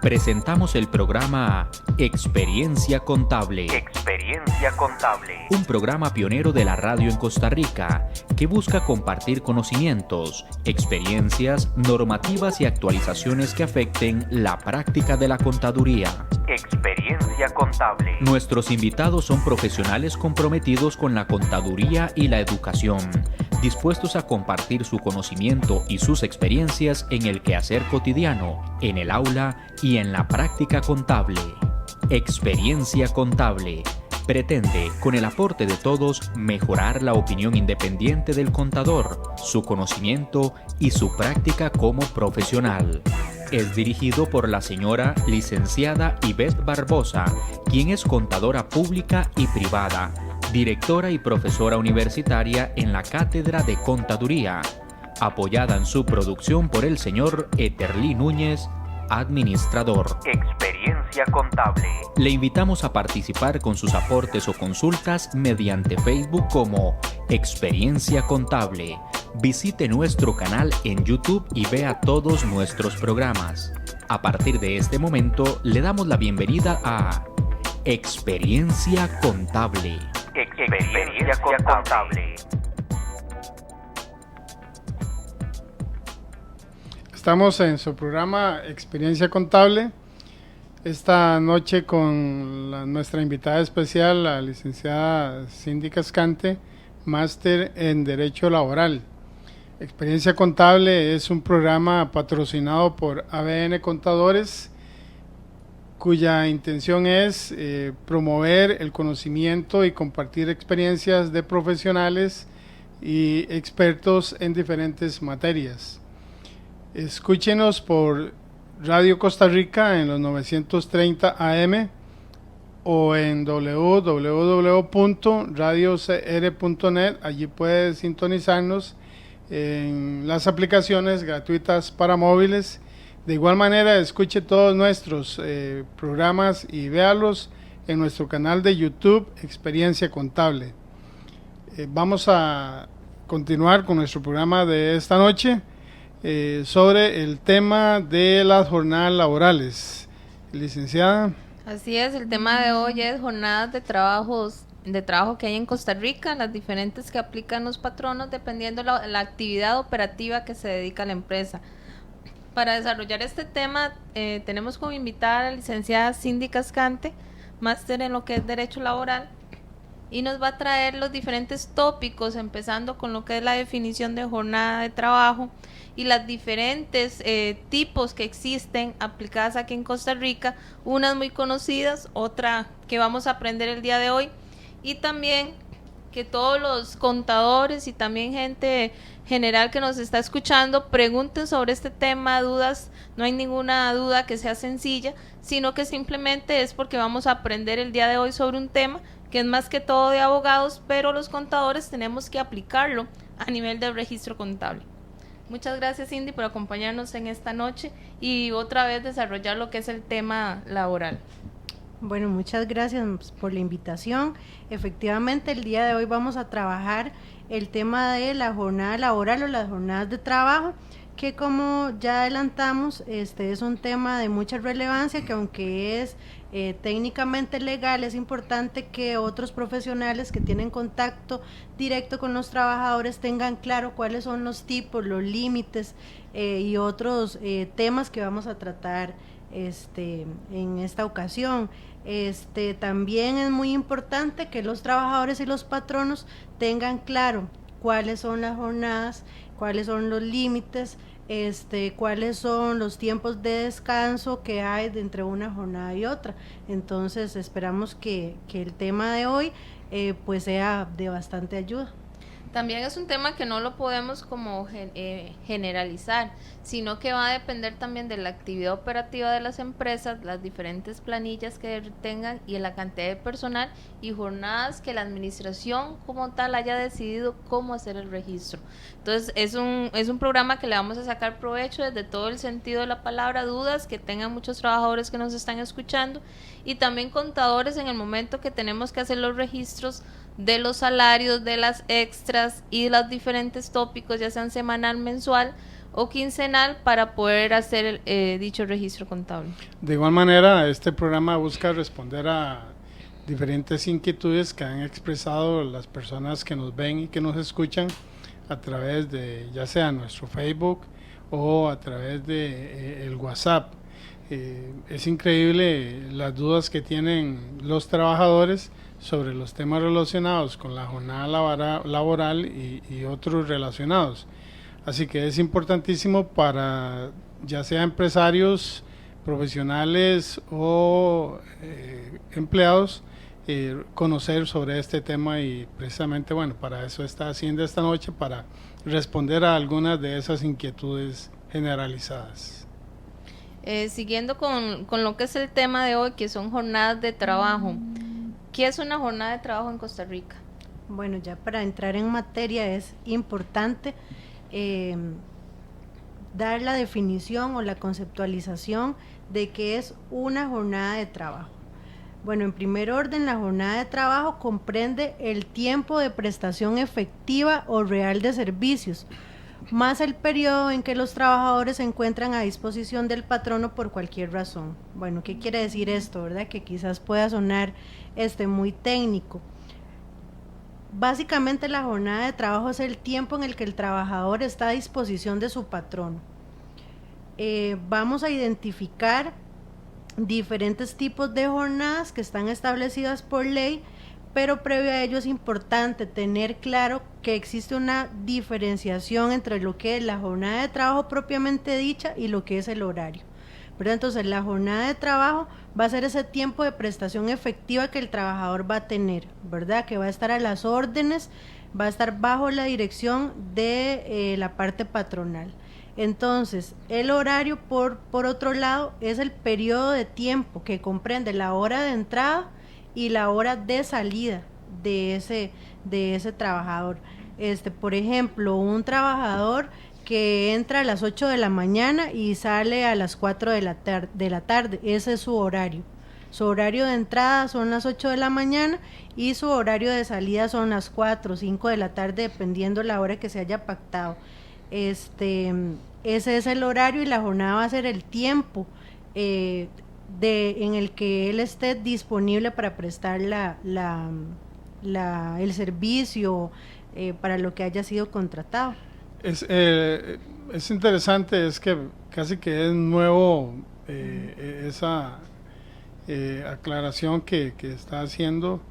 presentamos el programa Experiencia Contable. Experiencia Contable. Un programa pionero de la radio en Costa Rica que busca compartir conocimientos, experiencias, normativas y actualizaciones que afecten la práctica de la contaduría. Experiencia Contable. Nuestros invitados son profesionales comprometidos con la contaduría y la educación, dispuestos a compartir su conocimiento y sus experiencias en el quehacer cotidiano, en el aula y en la práctica contable. Experiencia Contable pretende, con el aporte de todos, mejorar la opinión independiente del contador, su conocimiento y su práctica como profesional. Es dirigido por la señora licenciada Ivette Barbosa, quien es contadora pública y privada, directora y profesora universitaria en la Cátedra de Contaduría, apoyada en su producción por el señor Eterlí Núñez, administrador. Experiencia Contable. Le invitamos a participar con sus aportes o consultas mediante Facebook como Experiencia Contable. Visite nuestro canal en YouTube y vea todos nuestros programas. A partir de este momento, le damos la bienvenida a Experiencia Contable. Experiencia Contable. Estamos en su programa Experiencia Contable. Esta noche con nuestra invitada especial, la licenciada Cindy Cascante, máster en Derecho Laboral. Experiencia Contable es un programa patrocinado por ABN Contadores, cuya intención es promover el conocimiento y compartir experiencias de profesionales y expertos en diferentes materias. Escúchenos por Radio Costa Rica en los 930 AM o en www.radiocr.net. Allí puede sintonizarnos en las aplicaciones gratuitas para móviles. De igual manera, escuche todos nuestros programas y véalos en nuestro canal de YouTube Experiencia Contable. Vamos a continuar con nuestro programa de esta noche sobre el tema de las jornadas laborales. Licenciada. Así es, el tema de hoy es jornadas de trabajo que hay en Costa Rica, las diferentes que aplican los patronos dependiendo la actividad operativa que se dedica a la empresa. Para desarrollar este tema tenemos como invitada a la licenciada Cindy Cascante, máster en lo que es Derecho Laboral, y nos va a traer los diferentes tópicos, empezando con lo que es la definición de jornada de trabajo y las diferentes tipos que existen aplicadas aquí en Costa Rica, unas muy conocidas, otra que vamos a aprender el día de hoy, y también que todos los contadores y también gente general que nos está escuchando pregunten sobre este tema, dudas, no hay ninguna duda que sea sencilla, sino que simplemente es porque vamos a aprender el día de hoy sobre un tema que es más que todo de abogados, pero los contadores tenemos que aplicarlo a nivel del registro contable. Muchas gracias, Cindy, por acompañarnos en esta noche y otra vez desarrollar lo que es el tema laboral. Bueno, muchas gracias por la invitación. Efectivamente, el día de hoy vamos a trabajar el tema de la jornada laboral o las jornadas de trabajo, que como ya adelantamos, es un tema de mucha relevancia, que aunque es técnicamente legal, es importante que otros profesionales que tienen contacto directo con los trabajadores tengan claro cuáles son los tipos, los límites y otros temas que vamos a tratar en esta ocasión. También es muy importante que los trabajadores y los patronos tengan claro cuáles son las jornadas, cuáles son los límites, cuáles son los tiempos de descanso que hay entre una jornada y otra. Entonces esperamos que el tema de hoy pues sea de bastante ayuda. También es un tema que no lo podemos como generalizar, sino que va a depender también de la actividad operativa de las empresas, las diferentes planillas que tengan y la cantidad de personal y jornadas que la administración como tal haya decidido cómo hacer el registro. Entonces es un programa que le vamos a sacar provecho desde todo el sentido de la palabra, dudas que tengan muchos trabajadores que nos están escuchando y también contadores en el momento que tenemos que hacer los registros de los salarios, de las extras y los diferentes tópicos, ya sean semanal, mensual o quincenal para poder hacer dicho registro contable. De igual manera, este programa busca responder a diferentes inquietudes que han expresado las personas que nos ven y que nos escuchan a través de ya sea nuestro Facebook o a través de el WhatsApp. Es increíble las dudas que tienen los trabajadores sobre los temas relacionados con la jornada laboral y otros relacionados. Así que es importantísimo para ya sea empresarios, profesionales o empleados conocer sobre este tema, y precisamente para eso está haciendo esta noche, para responder a algunas de esas inquietudes generalizadas. Siguiendo con lo que es el tema de hoy, que son jornadas de trabajo. ¿Qué es una jornada de trabajo en Costa Rica? Bueno, ya para entrar en materia es importante dar la definición o la conceptualización de qué es una jornada de trabajo. Bueno, en primer orden, la jornada de trabajo comprende el tiempo de prestación efectiva o real de servicios, más el periodo en que los trabajadores se encuentran a disposición del patrono por cualquier razón. Bueno, ¿qué quiere decir esto, verdad? Que quizás pueda sonar muy técnico. Básicamente, la jornada de trabajo es el tiempo en el que el trabajador está a disposición de su patrono. Vamos a identificar diferentes tipos de jornadas que están establecidas por ley, pero previo a ello es importante tener claro que existe una diferenciación entre lo que es la jornada de trabajo propiamente dicha y lo que es el horario, ¿verdad? Entonces, la jornada de trabajo va a ser ese tiempo de prestación efectiva que el trabajador va a tener, ¿verdad? Que va a estar a las órdenes, va a estar bajo la dirección de la parte patronal. Entonces, el horario, por otro lado, es el periodo de tiempo que comprende la hora de entrada y la hora de salida de ese trabajador. Por ejemplo, un trabajador que entra a las 8 de la mañana y sale a las 4 de la tarde, ese es su horario. Su horario de entrada son las 8 de la mañana y su horario de salida son las 4 o 5 de la tarde, dependiendo la hora que se haya pactado. Ese es el horario, y la jornada va a ser el tiempo en el que él esté disponible para prestar el servicio para lo que haya sido contratado. Es interesante, es que casi que es nuevo esa aclaración que está haciendo,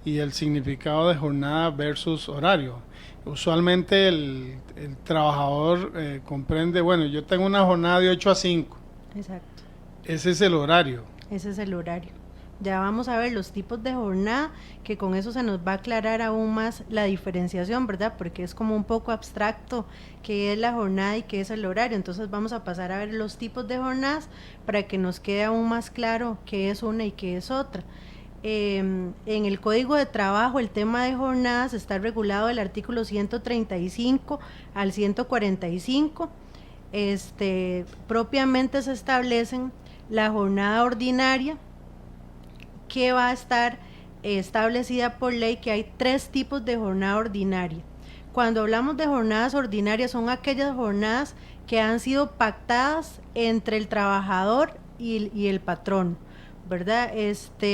y el significado de jornada versus horario. Usualmente el trabajador comprende, yo tengo una jornada de 8 a 5. Exacto. Ese es el horario. Ese es el horario. Ya vamos a ver los tipos de jornada, que con eso se nos va a aclarar aún más la diferenciación, ¿verdad? Porque es como un poco abstracto qué es la jornada y qué es el horario. Entonces vamos a pasar a ver los tipos de jornadas para que nos quede aún más claro qué es una y qué es otra. En el Código de Trabajo, el tema de jornadas está regulado del artículo 135 al 145. Propiamente se establecen la jornada ordinaria, que va a estar establecida por ley, que hay 3 tipos de jornada ordinaria. Cuando hablamos de jornadas ordinarias, son aquellas jornadas que han sido pactadas entre el trabajador y el patrón, ¿verdad?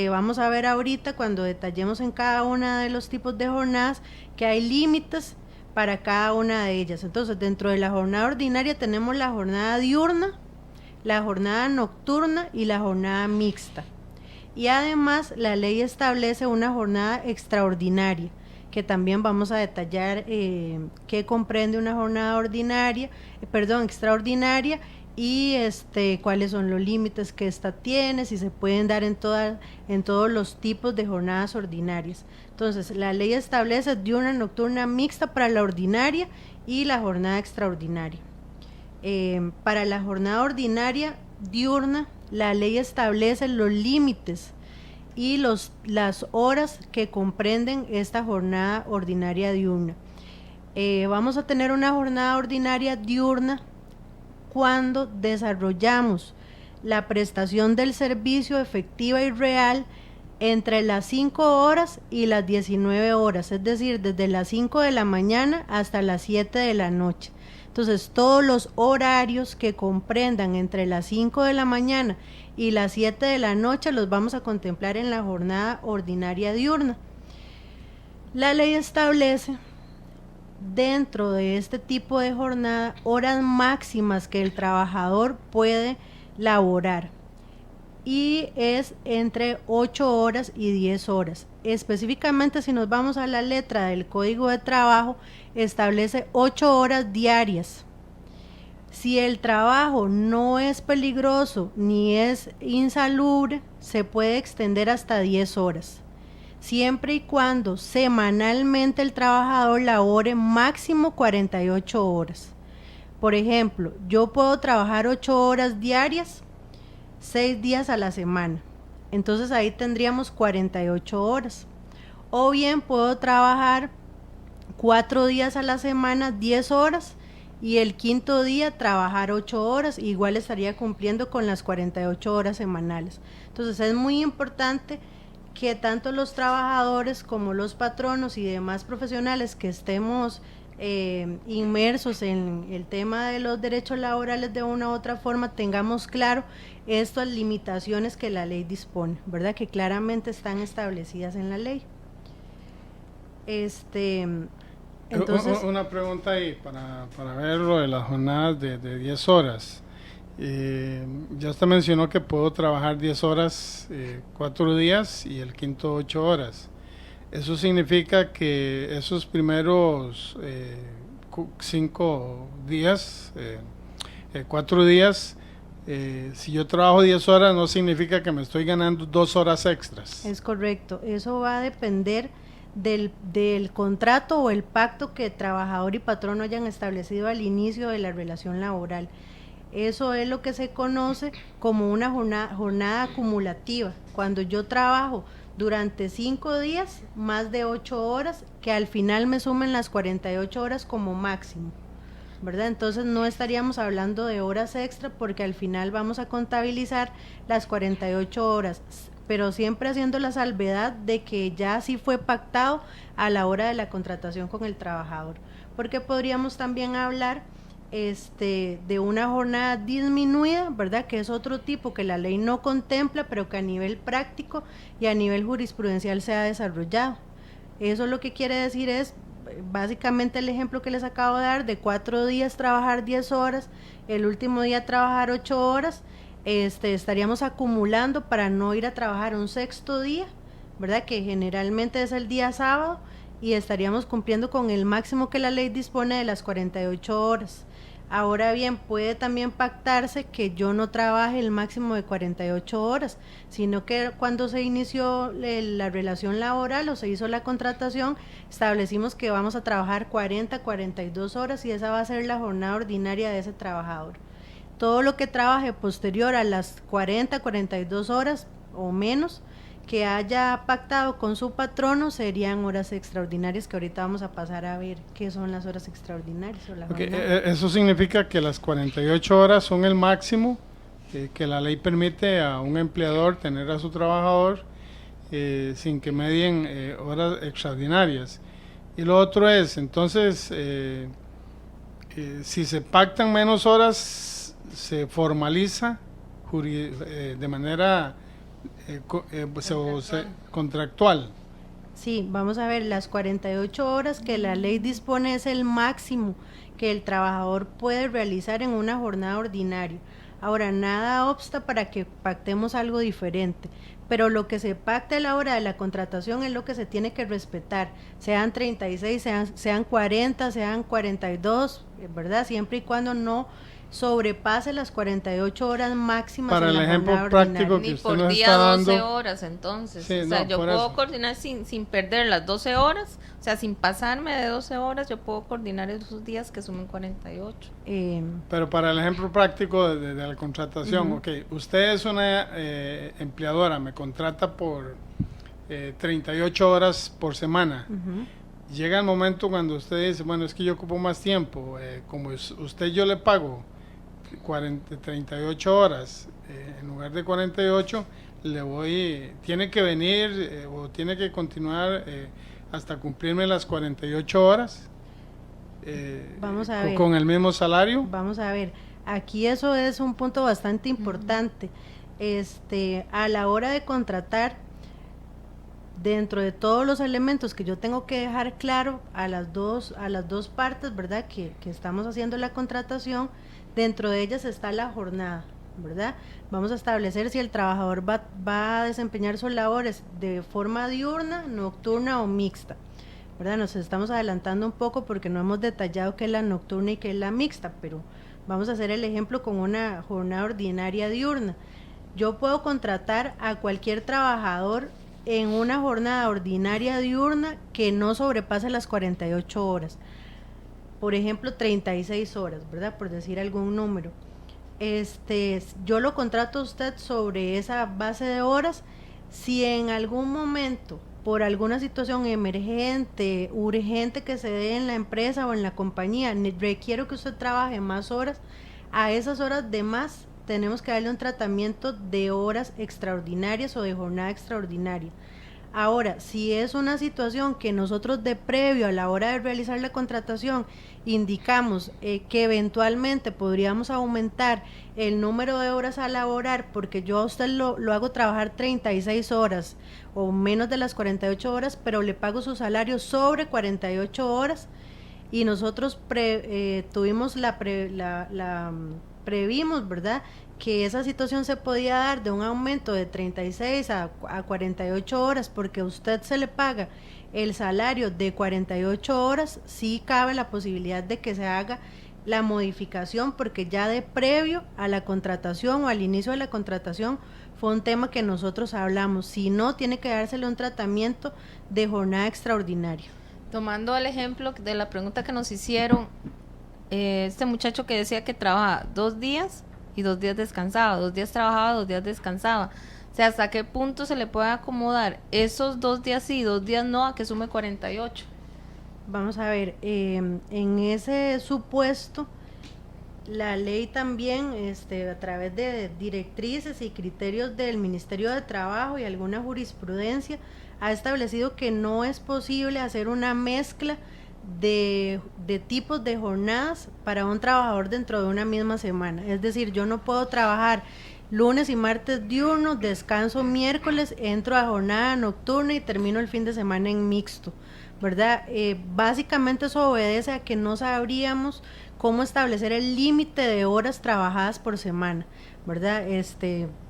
Vamos a ver ahorita, cuando detallemos en cada una de los tipos de jornadas, que hay límites para cada una de ellas. Entonces, dentro de la jornada ordinaria tenemos la jornada diurna, la jornada nocturna y la jornada mixta. Y además, la ley establece una jornada extraordinaria, que también vamos a detallar qué comprende una jornada extraordinaria, y cuáles son los límites que esta tiene, si se pueden dar en todos los tipos de jornadas ordinarias. Entonces, la ley establece diurna, nocturna, mixta para la ordinaria y la jornada extraordinaria. Para la jornada ordinaria diurna, la ley establece los límites y las horas que comprenden esta jornada ordinaria diurna. Vamos a tener una jornada ordinaria diurna cuando desarrollamos la prestación del servicio efectiva y real entre las 5 horas y las 19 horas, es decir, desde las 5 de la mañana hasta las 7 de la noche. Entonces, todos los horarios que comprendan entre las 5 de la mañana y las 7 de la noche los vamos a contemplar en la jornada ordinaria diurna. La ley establece dentro de este tipo de jornada horas máximas que el trabajador puede laborar y es entre 8 horas y 10 horas. Específicamente, si nos vamos a la letra del Código de Trabajo, establece 8 horas diarias. Si el trabajo no es peligroso ni es insalubre, se puede extender hasta 10 horas, siempre y cuando semanalmente el trabajador labore máximo 48 horas. Por ejemplo, yo puedo trabajar 8 horas diarias, 6 días a la semana. Entonces ahí tendríamos 48 horas. O bien puedo trabajar 4 días a la semana, 10 horas, y el quinto día trabajar 8 horas, igual estaría cumpliendo con las 48 horas semanales. Entonces es muy importante que tanto los trabajadores como los patronos y demás profesionales que estemos inmersos en el tema de los derechos laborales de una u otra forma, tengamos claro estas limitaciones que la ley dispone, ¿verdad? Que claramente están establecidas en la ley. Entonces, una pregunta ahí para ver lo de las jornadas de 10 horas. Ya usted mencionó que puedo trabajar 10 horas 4 días y el quinto 8 horas. Eso significa que esos primeros 5 días, 4 días, si yo trabajo 10 horas no significa que me estoy ganando 2 horas extras. Es correcto, eso va a depender del contrato o el pacto que trabajador y patrón hayan establecido al inicio de la relación laboral. Eso es lo que se conoce como una jornada acumulativa, cuando yo trabajo durante 5 días, más de 8 horas, que al final me sumen las 48 horas como máximo, ¿verdad? Entonces no estaríamos hablando de horas extra porque al final vamos a contabilizar las 48 horas, pero siempre haciendo la salvedad de que ya sí fue pactado a la hora de la contratación con el trabajador, porque podríamos también hablar de una jornada disminuida, ¿verdad? Que es otro tipo que la ley no contempla, pero que a nivel práctico y a nivel jurisprudencial se ha desarrollado. Eso lo que quiere decir es, básicamente el ejemplo que les acabo de dar, de 4 días trabajar 10 horas, el último día trabajar 8 horas, estaríamos acumulando para no ir a trabajar un sexto día, ¿verdad? Que generalmente es el día sábado, y estaríamos cumpliendo con el máximo que la ley dispone de las 48 horas. Ahora bien, puede también pactarse que yo no trabaje el máximo de 48 horas, sino que cuando se inició la relación laboral o se hizo la contratación, establecimos que vamos a trabajar 42 horas y esa va a ser la jornada ordinaria de ese trabajador. Todo lo que trabaje posterior a las 42 horas o menos que haya pactado con su patrono serían horas extraordinarias, que ahorita vamos a pasar a ver qué son las horas extraordinarias o la jornada. Eso significa que las 48 horas son el máximo que la ley permite a un empleador tener a su trabajador sin que medien horas extraordinarias. Y lo otro es, entonces, si se pactan menos horas, se formaliza de manera contractual. Sí, vamos a ver, las 48 horas que la ley dispone es el máximo que el trabajador puede realizar en una jornada ordinaria. Ahora, nada obsta para que pactemos algo diferente, pero lo que se pacta a la hora de la contratación es lo que se tiene que respetar, sean 36, sean 40, sean 42, ¿verdad? Siempre y cuando no sobrepase las 48 horas máximas. Para el ejemplo práctico que usted nos está dando. Ni por día 12 horas, entonces. Sí, o sea, no, yo puedo eso coordinar sin perder las 12 horas, o sea, sin pasarme de 12 horas, yo puedo coordinar esos días que sumen 48. Pero para el ejemplo práctico de la contratación, usted es una empleadora, me contrata por 38 horas por semana. Llega el momento cuando usted dice, bueno, es que yo ocupo más tiempo, como usted yo le pago 38 horas, en lugar de 48, tiene que venir o tiene que continuar hasta cumplirme las 48 horas. Vamos a ver. con el mismo salario. Vamos a ver, aquí eso es un punto bastante importante. A la hora de contratar, dentro de todos los elementos que yo tengo que dejar claro a las dos partes, ¿verdad? Que estamos haciendo la contratación, dentro de ellas está la jornada, ¿verdad? Vamos a establecer si el trabajador va a desempeñar sus labores de forma diurna, nocturna o mixta, ¿verdad? Nos estamos adelantando un poco porque no hemos detallado qué es la nocturna y qué es la mixta, pero vamos a hacer el ejemplo con una jornada ordinaria diurna. Yo puedo contratar a cualquier trabajador en una jornada ordinaria diurna que no sobrepase las 48 horas. Por ejemplo, 36 horas, ¿verdad? Por decir algún número. Yo lo contrato a usted sobre esa base de horas. Si en algún momento, por alguna situación emergente, urgente que se dé en la empresa o en la compañía, requiero que usted trabaje más horas, a esas horas de más tenemos que darle un tratamiento de horas extraordinarias o de jornada extraordinaria. Ahora, si es una situación que nosotros de previo a la hora de realizar la contratación indicamos que eventualmente podríamos aumentar el número de horas a laborar porque yo a usted lo hago trabajar 36 horas o menos de las 48 horas, pero le pago su salario sobre 48 horas y nosotros previmos, ¿verdad?, que esa situación se podía dar de un aumento de 36 a 48 horas porque a usted se le paga el salario de 48 horas, sí cabe la posibilidad de que se haga la modificación porque ya de previo a la contratación o al inicio de la contratación fue un tema que nosotros hablamos, si no tiene que dársele un tratamiento de jornada extraordinaria. Tomando el ejemplo de la pregunta que nos hicieron, este muchacho que decía que trabaja 2 días y 2 días descansaba, 2 días trabajaba, 2 días descansaba. O sea, ¿hasta qué punto se le puede acomodar esos 2 días sí, 2 días no, a que sume 48? Vamos a ver, en ese supuesto, la ley también, a través de directrices y criterios del Ministerio de Trabajo y alguna jurisprudencia, ha establecido que no es posible hacer una mezcla de tipos de jornadas para un trabajador dentro de una misma semana. Es decir, yo no puedo trabajar lunes y martes diurno, descanso miércoles, entro a jornada nocturna y termino el fin de semana en mixto, ¿verdad? Básicamente eso obedece a que no sabríamos cómo establecer el límite de horas trabajadas por semana, ¿verdad?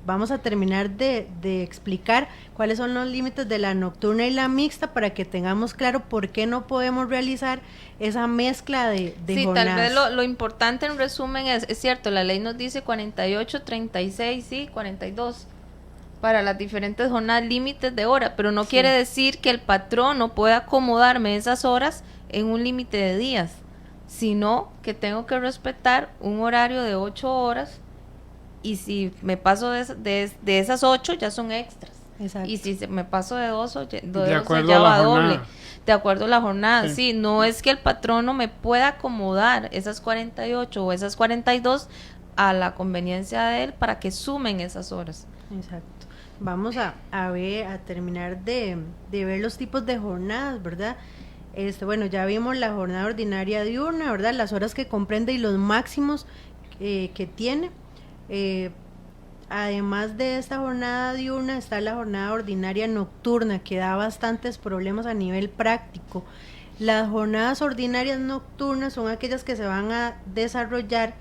Vamos a terminar de explicar cuáles son los límites de la nocturna y la mixta para que tengamos claro por qué no podemos realizar esa mezcla de jornadas. Tal vez lo importante en resumen es cierto, la ley nos dice 48, 36, sí, 42 para las diferentes jornadas, límites de hora, pero no quiere decir que el patrón no pueda acomodarme esas horas en un límite de días, sino que tengo que respetar un horario de 8 horas y si me paso de esas 8 ya son extras. Exacto. Y si me paso de 2 ya va doble. De acuerdo a la jornada, sí. No es que el patrón no me pueda acomodar esas 48 o esas 42 a la conveniencia de él para que sumen esas horas. Exacto. Vamos a terminar de ver los tipos de jornadas, ¿verdad? Bueno, ya vimos la jornada ordinaria diurna, ¿verdad? Las horas que comprende y los máximos que tiene. Además de esta jornada diurna está la jornada ordinaria nocturna, que da bastantes problemas a nivel práctico. Las jornadas ordinarias nocturnas son aquellas que se van a desarrollar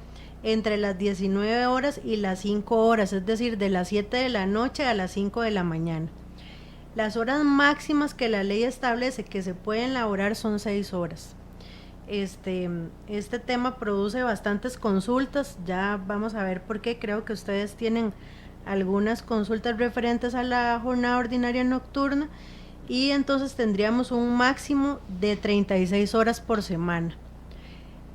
entre las 19 horas y las 5 horas, es decir, de las 7 de la noche a las 5 de la mañana. Las horas máximas que la ley establece que se pueden laborar son 6 horas. Este tema produce bastantes consultas, ya vamos a ver por qué. Creo que ustedes tienen algunas consultas referentes a la jornada ordinaria nocturna y entonces tendríamos un máximo de 36 horas por semana.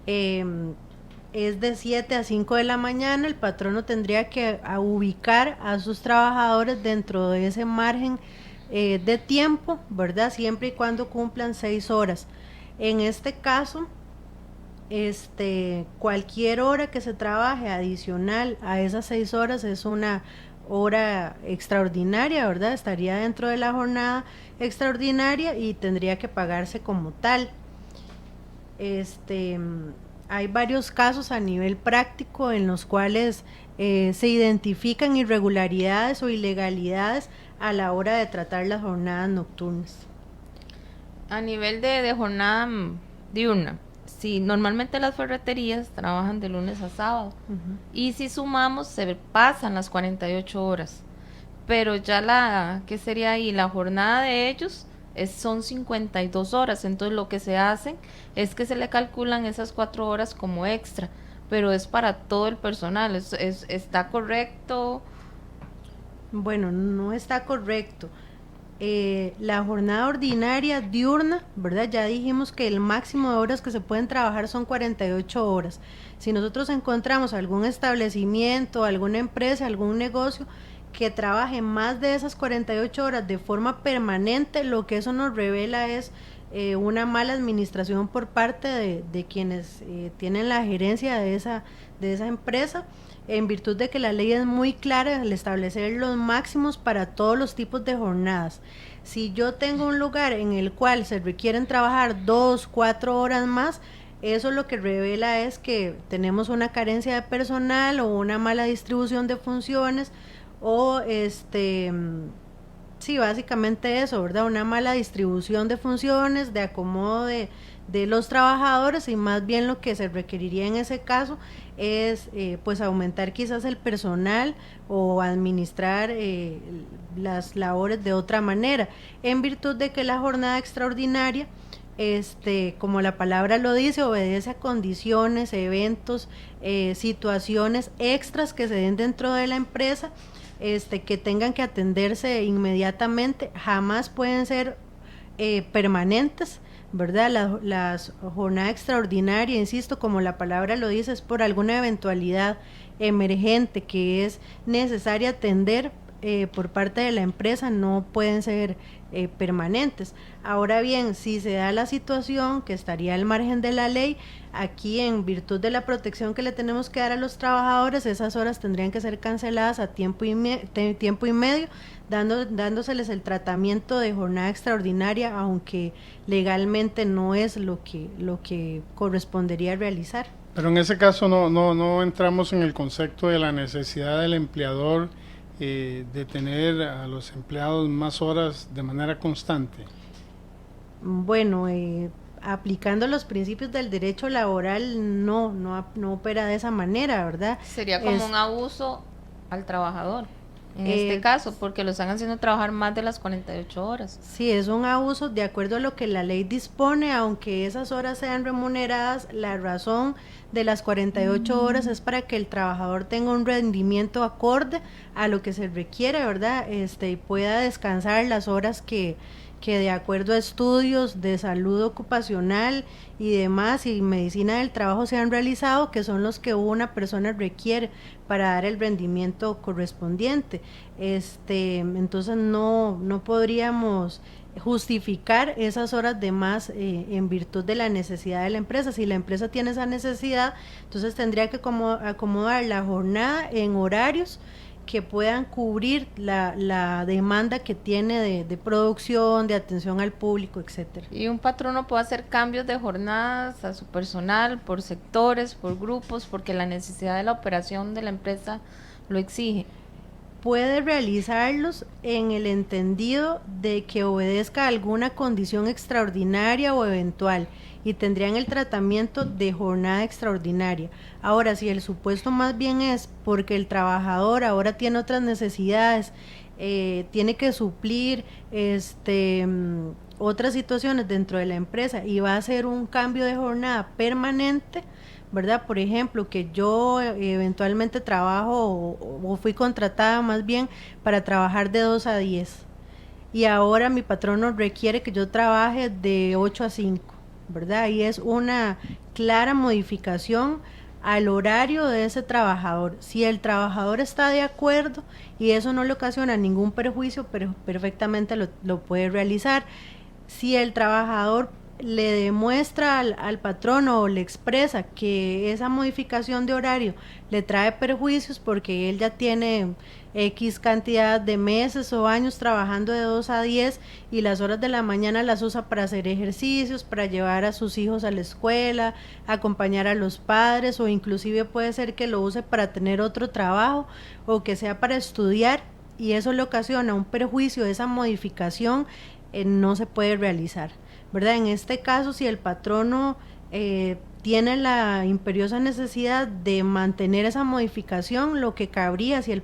Es de 7 a 5 de la mañana, el patrono tendría que ubicar a sus trabajadores dentro de ese margen de tiempo, ¿verdad? Siempre y cuando cumplan 6 horas. En este caso, cualquier hora que se trabaje adicional a esas 6 horas es una hora extraordinaria, ¿verdad? Estaría dentro de la jornada extraordinaria y tendría que pagarse como tal. Hay varios casos a nivel práctico en los cuales se identifican irregularidades o ilegalidades a la hora de tratar las jornadas nocturnas. A nivel de jornada diurna, si normalmente las ferreterías trabajan de lunes a sábado, y si sumamos se pasan las 48 horas, pero ya ¿qué sería ahí? La jornada de ellos son 52 horas, entonces lo que se hace es que se le calculan esas 4 horas como extra, pero es para todo el personal. ¿Está correcto? Bueno, no está correcto. La jornada ordinaria diurna, ¿verdad? Ya dijimos que el máximo de horas que se pueden trabajar son 48 horas. Si nosotros encontramos algún establecimiento, alguna empresa, algún negocio que trabaje más de esas 48 horas de forma permanente, lo que eso nos revela es una mala administración por parte de quienes tienen la gerencia de esa empresa, en virtud de que la ley es muy clara al establecer los máximos para todos los tipos de jornadas. Si yo tengo un lugar en el cual se requieren trabajar 2, 4 horas más, eso lo que revela es que tenemos una carencia de personal o una mala distribución de funciones, o sí, básicamente eso, ¿verdad? Una mala distribución de funciones, de acomodo de los trabajadores, y más bien lo que se requeriría en ese caso es pues aumentar quizás el personal o administrar las labores de otra manera, en virtud de que la jornada extraordinaria, como la palabra lo dice, obedece a condiciones, eventos, situaciones extras que se den dentro de la empresa, que tengan que atenderse inmediatamente, jamás pueden ser permanentes, ¿verdad? Las jornada extraordinaria, insisto, como la palabra lo dice, es por alguna eventualidad emergente que es necesaria atender por parte de la empresa, no pueden ser permanentes. Ahora bien, si se da la situación que estaría al margen de la ley, aquí en virtud de la protección que le tenemos que dar a los trabajadores, esas horas tendrían que ser canceladas a tiempo y medio, dándoseles el tratamiento de jornada extraordinaria, aunque legalmente no es lo que correspondería realizar. Pero en ese caso no entramos en el concepto de la necesidad del empleador de tener a los empleados más horas de manera constante. Bueno, aplicando los principios del derecho laboral no opera de esa manera, ¿verdad? Sería como un abuso al trabajador en este caso, porque lo están haciendo trabajar más de las 48 horas. Sí, es un abuso de acuerdo a lo que la ley dispone, aunque esas horas sean remuneradas. La razón de las 48 horas es para que el trabajador tenga un rendimiento acorde a lo que se requiere, ¿verdad? Y pueda descansar las horas que de acuerdo a estudios de salud ocupacional y demás y medicina del trabajo se han realizado, que son los que una persona requiere para dar el rendimiento correspondiente. Entonces no podríamos justificar esas horas de más en virtud de la necesidad de la empresa. Si la empresa tiene esa necesidad, entonces tendría que acomodar la jornada en horarios que puedan cubrir la demanda que tiene de producción, de atención al público, etcétera. Y un patrono puede hacer cambios de jornadas a su personal por sectores, por grupos, porque la necesidad de la operación de la empresa lo exige. Puede realizarlos en el entendido de que obedezca a alguna condición extraordinaria o eventual, y tendrían el tratamiento de jornada extraordinaria. Ahora, si el supuesto más bien es porque el trabajador ahora tiene otras necesidades, tiene que suplir otras situaciones dentro de la empresa y va a hacer un cambio de jornada permanente, ¿verdad? Por ejemplo, que yo eventualmente trabajo o fui contratada más bien para trabajar de 2 a 10 y ahora mi patrono requiere que yo trabaje de 8 a 5, ¿verdad? Y es una clara modificación al horario de ese trabajador. Si el trabajador está de acuerdo y eso no le ocasiona ningún perjuicio, pero perfectamente lo puede realizar. Si el trabajador le demuestra al patrono o le expresa que esa modificación de horario le trae perjuicios porque él ya tiene X cantidad de meses o años trabajando de 2 a 10 y las horas de la mañana las usa para hacer ejercicios, para llevar a sus hijos a la escuela, acompañar a los padres, o inclusive puede ser que lo use para tener otro trabajo o que sea para estudiar, y eso le ocasiona un perjuicio. Esa modificación no se puede realizar, ¿verdad? En este caso, si el patrono tiene la imperiosa necesidad de mantener esa modificación, lo que cabría si el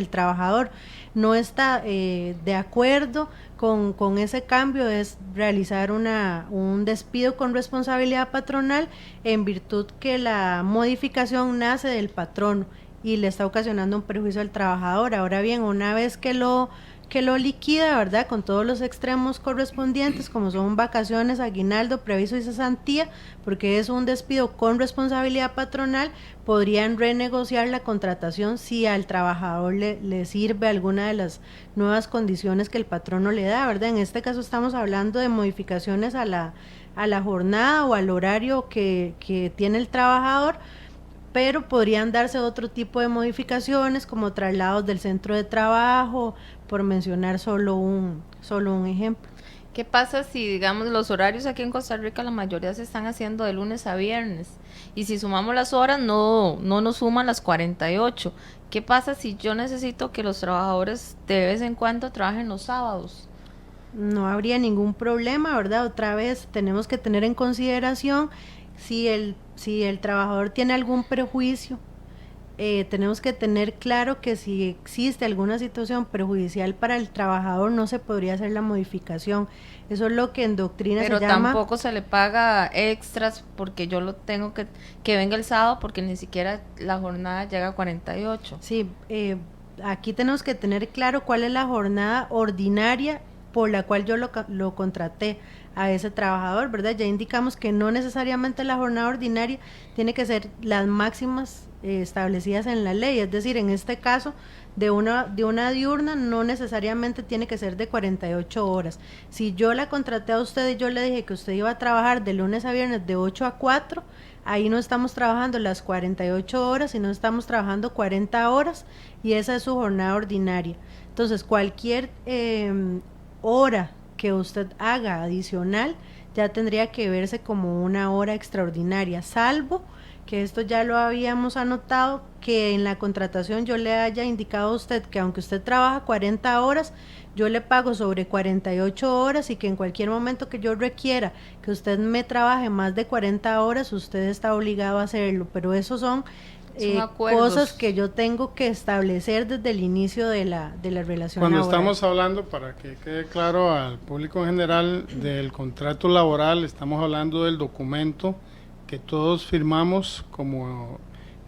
trabajador no está de acuerdo con ese cambio, es realizar un despido con responsabilidad patronal, en virtud que la modificación nace del patrono y le está ocasionando un perjuicio al trabajador. Ahora bien, una vez que lo liquida, ¿verdad?, con todos los extremos correspondientes, como son vacaciones, aguinaldo, preaviso y cesantía, porque es un despido con responsabilidad patronal, podrían renegociar la contratación si al trabajador le sirve alguna de las nuevas condiciones que el patrono le da, ¿verdad? En este caso estamos hablando de modificaciones a la jornada o al horario que tiene el trabajador, pero podrían darse otro tipo de modificaciones como traslados del centro de trabajo, por mencionar solo un ejemplo. ¿Qué pasa si, digamos, los horarios aquí en Costa Rica, la mayoría se están haciendo de lunes a viernes, y si sumamos las horas no nos suman las 48? ¿Qué pasa si yo necesito que los trabajadores de vez en cuando trabajen los sábados? No habría ningún problema, ¿verdad? Otra vez tenemos que tener en consideración si el trabajador tiene algún perjuicio. Tenemos que tener claro que si existe alguna situación perjudicial para el trabajador, no se podría hacer la modificación. Eso es lo que en doctrina se llama... Pero tampoco se le paga extras porque yo lo tengo que venga el sábado, porque ni siquiera la jornada llega a 48. Sí, aquí tenemos que tener claro cuál es la jornada ordinaria por la cual yo lo contraté a ese trabajador, ¿verdad? Ya indicamos que no necesariamente la jornada ordinaria tiene que ser las máximas establecidas en la ley, es decir, en este caso de una diurna no necesariamente tiene que ser de 48 horas. Si yo la contraté a usted y yo le dije que usted iba a trabajar de lunes a viernes de 8 a 4, ahí no estamos trabajando las 48 horas, sino estamos trabajando 40 horas, y esa es su jornada ordinaria. Entonces, cualquier hora que usted haga adicional ya tendría que verse como una hora extraordinaria, salvo que esto ya lo habíamos anotado, que en la contratación yo le haya indicado a usted que aunque usted trabaja 40 horas, yo le pago sobre 48 horas, y que en cualquier momento que yo requiera que usted me trabaje más de 40 horas, usted está obligado a hacerlo, pero esos son cosas que yo tengo que establecer desde el inicio de la relación Cuando laboral. estamos hablando, para que quede claro al público en general, del contrato laboral, estamos hablando del documento que todos firmamos como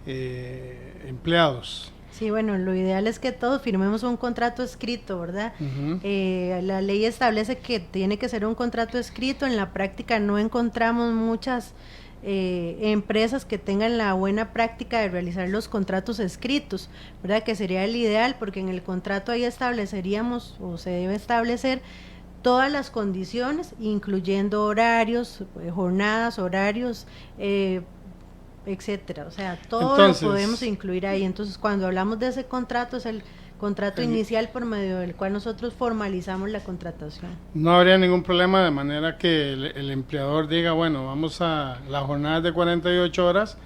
empleados. Sí, bueno, lo ideal es que todos firmemos un contrato escrito, ¿verdad? Uh-huh. La ley establece que tiene que ser un contrato escrito. En la práctica no encontramos muchas empresas que tengan la buena práctica de realizar los contratos escritos, ¿verdad? Que sería el ideal, porque en el contrato ahí estableceríamos, o se debe establecer, todas las condiciones, incluyendo horarios, jornadas, horarios, etcétera. O sea, todo lo podemos incluir ahí. Entonces, cuando hablamos de ese contrato, es el contrato inicial por medio del cual nosotros formalizamos la contratación. No habría ningún problema, de manera que el empleador diga, bueno, vamos a la jornada de 48 horas,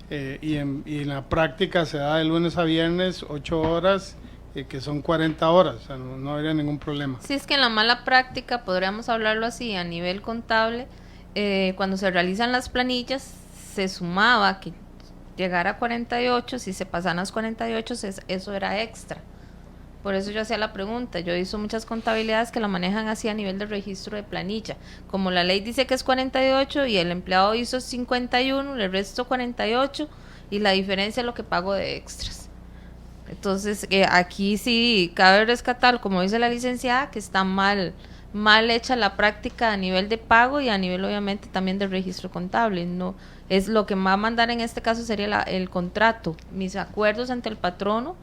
y en la práctica se da de lunes a viernes 8 horas, que son 40 horas, o sea, no habría ningún problema. Sí, es que en la mala práctica, podríamos hablarlo así, a nivel contable, cuando se realizan las planillas, se sumaba que llegara a 48, si se pasan las 48, eso era extra. Por eso yo hacía la pregunta. Yo hice muchas contabilidades que la manejan así a nivel de registro de planilla. Como la ley dice que es 48 y el empleado hizo 51, le resto 48 y la diferencia es lo que pago de extras. Entonces, aquí sí cabe rescatar, como dice la licenciada, que está mal hecha la práctica a nivel de pago y a nivel obviamente también del registro contable. No es lo que va a mandar en este caso sería el contrato, mis acuerdos ante el patrono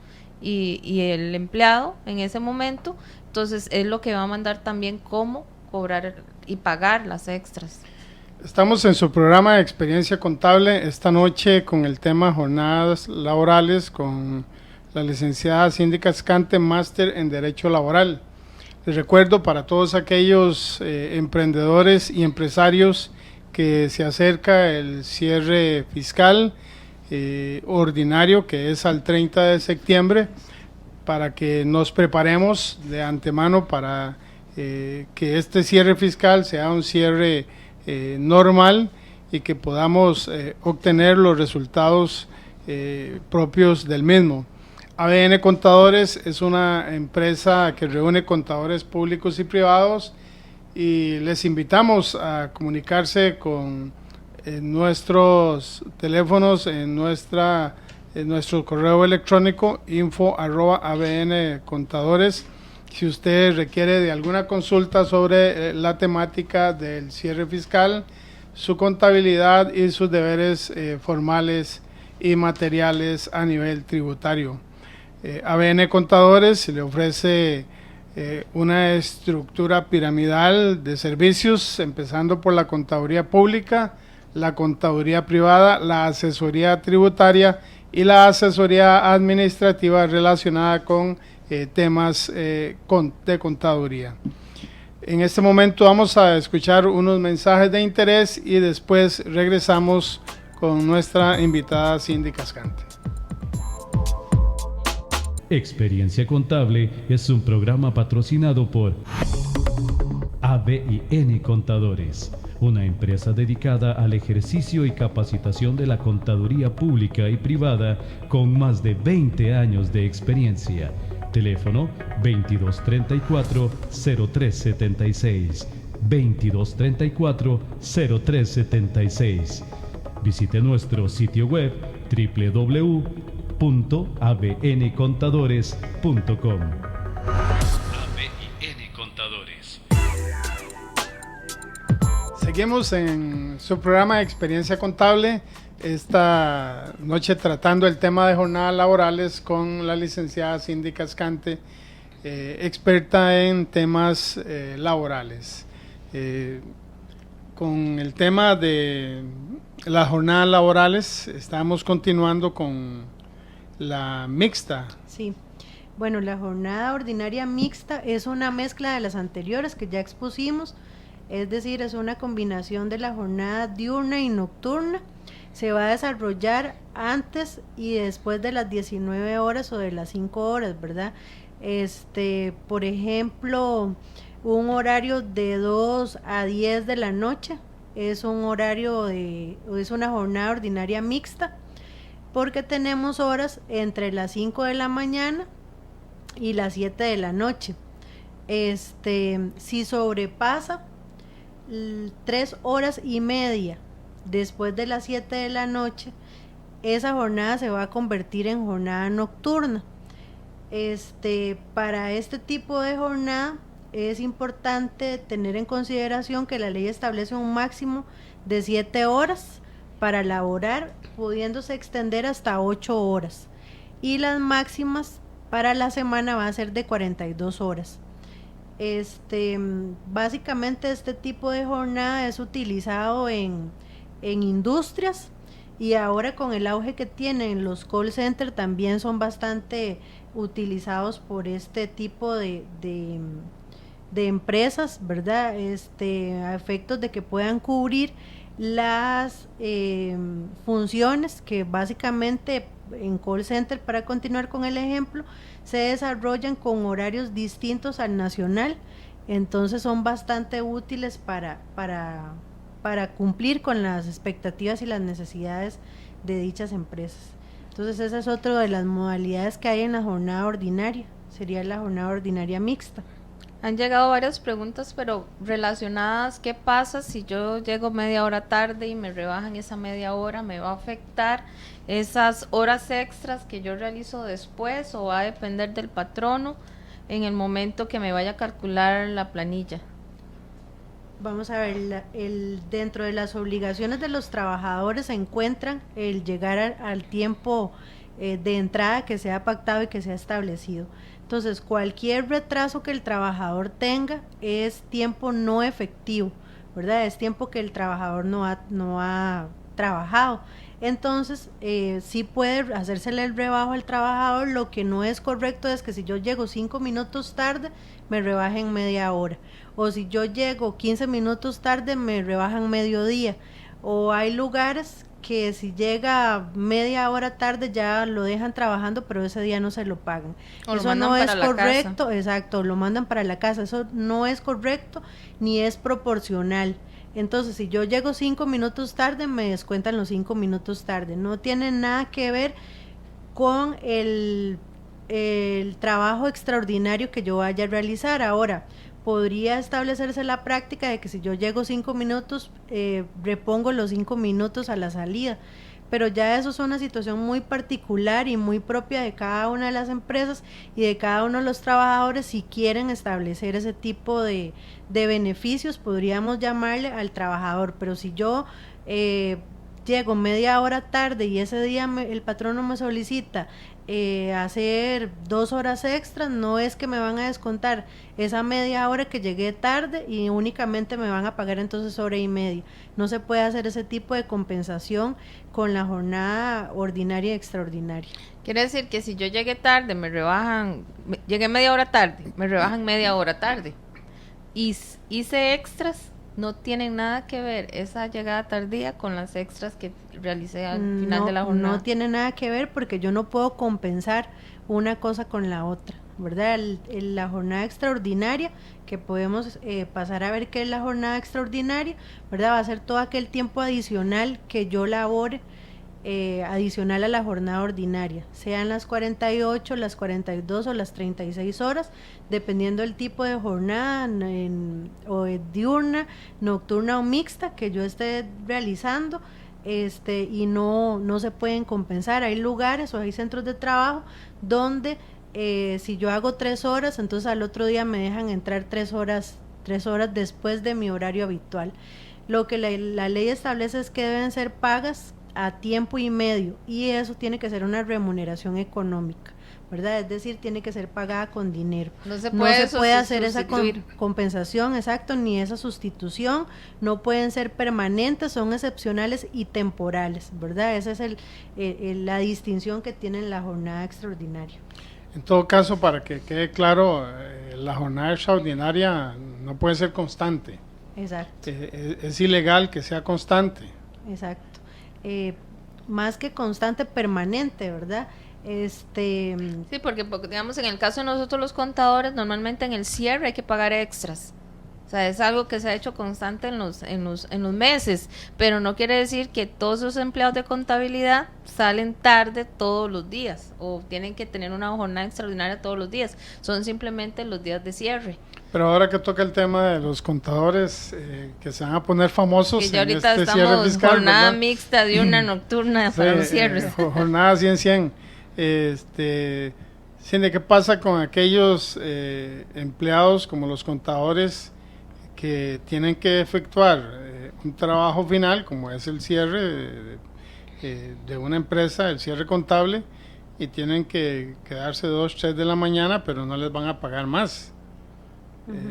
y el empleado en ese momento. Entonces es lo que va a mandar también como cobrar y pagar las extras. Estamos en su programa de Experiencia Contable esta noche con el tema jornadas laborales con la licenciada Cindy Cascante, máster en Derecho Laboral. Les recuerdo para todos aquellos emprendedores y empresarios que se acerca el cierre fiscal ordinario, que es al 30 de septiembre, para que nos preparemos de antemano para que este cierre fiscal sea un cierre normal y que podamos obtener los resultados propios del mismo. ABN Contadores es una empresa que reúne contadores públicos y privados y les invitamos a comunicarse con nuestros teléfonos, en nuestro correo electrónico info@abncontadores. Si usted requiere de alguna consulta sobre la temática del cierre fiscal, su contabilidad y sus deberes formales y materiales a nivel tributario. ABN Contadores le ofrece una estructura piramidal de servicios, empezando por la contaduría pública, la contaduría privada, la asesoría tributaria y la asesoría administrativa relacionada con temas de contaduría. En este momento vamos a escuchar unos mensajes de interés y después regresamos con nuestra invitada Cindy Cascante. Experiencia Contable es un programa patrocinado por ABN Contadores, una empresa dedicada al ejercicio y capacitación de la contaduría pública y privada con más de 20 años de experiencia. Teléfono 2234-0376, 2234-0376. Visite nuestro sitio web www.abncontadores.com. ABN Contadores. Seguimos en su programa de Experiencia Contable, esta noche tratando el tema de jornadas laborales con la licenciada Cindy Cascante, experta en temas laborales. Con el tema de las jornadas laborales, estamos continuando con la mixta. Sí, bueno, la jornada ordinaria mixta es una mezcla de las anteriores que ya expusimos, es decir, es una combinación de la jornada diurna y nocturna. Se va a desarrollar antes y después de las 19 horas o de las 5 horas, ¿verdad? Por ejemplo, un horario de 2 a 10 de la noche es un horario es una jornada ordinaria mixta, porque tenemos horas entre las 5 de la mañana y las 7 de la noche. Si sobrepasa 3 horas y media después de las 7 de la noche, esa jornada se va a convertir en jornada nocturna. Para este tipo de jornada es importante tener en consideración que la ley establece un máximo de 7 horas para laborar, pudiéndose extender hasta 8 horas, y las máximas para la semana va a ser de 42 horas. Básicamente este tipo de jornada es utilizado en industrias, y ahora con el auge que tienen los call centers también son bastante utilizados por este tipo de empresas, ¿verdad? A efectos de que puedan cubrir las funciones que básicamente en call center, para continuar con el ejemplo, se desarrollan con horarios distintos al nacional, entonces son bastante útiles para cumplir con las expectativas y las necesidades de dichas empresas. Entonces esa es otra de las modalidades que hay en la jornada ordinaria, sería la jornada ordinaria mixta. Han llegado varias preguntas, pero relacionadas, ¿qué pasa si yo llego media hora tarde y me rebajan esa media hora? ¿Me va a afectar esas horas extras que yo realizo después, o va a depender del patrono en el momento que me vaya a calcular la planilla? Vamos a ver, dentro de las obligaciones de los trabajadores se encuentran el llegar al tiempo de entrada que sea pactado y que sea establecido. Entonces, cualquier retraso que el trabajador tenga es tiempo no efectivo, ¿verdad? Es tiempo que el trabajador no ha trabajado. Entonces, sí puede hacérsele el rebajo al trabajador. Lo que no es correcto es que si yo llego 5 minutos tarde, me rebajen media hora. O si yo llego 15 minutos tarde, me rebajan mediodía. O hay lugares que si llega media hora tarde ya lo dejan trabajando, pero ese día no se lo pagan. Eso no es correcto, exacto, lo mandan para la casa. Eso no es correcto ni es proporcional. Entonces, si yo llego 5 minutos tarde, me descuentan los 5 minutos tarde. No tiene nada que ver con el trabajo extraordinario que yo vaya a realizar. Ahora, podría establecerse la práctica de que si yo llego 5 minutos, repongo los 5 minutos a la salida, pero ya eso es una situación muy particular y muy propia de cada una de las empresas y de cada uno de los trabajadores. Si quieren establecer ese tipo de beneficios, podríamos llamarle al trabajador, pero si yo llego media hora tarde y ese día el patrono me solicita hacer 2 horas extras, no es que me van a descontar esa media hora que llegué tarde y únicamente me van a pagar entonces hora y media. No se puede hacer ese tipo de compensación con la jornada ordinaria y extraordinaria. Quiere decir que si yo llegué tarde, llegué media hora tarde, me rebajan media hora tarde. Y hice extras, no tienen nada que ver esa llegada tardía con las extras que realicé al final de la jornada. No tiene nada que ver porque yo no puedo compensar una cosa con la otra, ¿verdad? La jornada extraordinaria, que podemos pasar a ver qué es la jornada extraordinaria, ¿verdad? Va a ser todo aquel tiempo adicional que yo labore, adicional a la jornada ordinaria, sean las 48, las 42 o las 36 horas, dependiendo del tipo de jornada, o diurna, nocturna o mixta que yo esté realizando, y no se pueden compensar. Hay lugares o hay centros de trabajo donde si yo hago 3 horas, entonces al otro día me dejan entrar 3 horas después de mi horario habitual. Lo que la ley establece es que deben ser pagas a tiempo y medio, y eso tiene que ser una remuneración económica, ¿verdad? Es decir, tiene que ser pagada con dinero. No se puede hacer esa compensación, exacto, ni esa sustitución. No pueden ser permanentes, son excepcionales y temporales, ¿verdad? Esa es la distinción que tiene la jornada extraordinaria. En todo caso, para que quede claro, la jornada extraordinaria no puede ser constante. Exacto. Es ilegal que sea constante. Exacto. Más que constante, permanente, ¿verdad? Sí, porque digamos en el caso de nosotros los contadores, normalmente en el cierre hay que pagar extras. O sea, es algo que se ha hecho constante en los meses, pero no quiere decir que todos los empleados de contabilidad salen tarde todos los días o tienen que tener una jornada extraordinaria todos los días. Son simplemente los días de cierre. Pero ahora que toca el tema de los contadores que se van a poner famosos que ya en ahorita este cierre fiscal, jornada ¿verdad? mixta, diurna, nocturna para los cierres. Jornada 100-100. ¿Qué pasa con aquellos empleados como los contadores que tienen que efectuar un trabajo final, como es el cierre de una empresa, el cierre contable, y tienen que quedarse 2, 3 de la mañana, pero no les van a pagar más?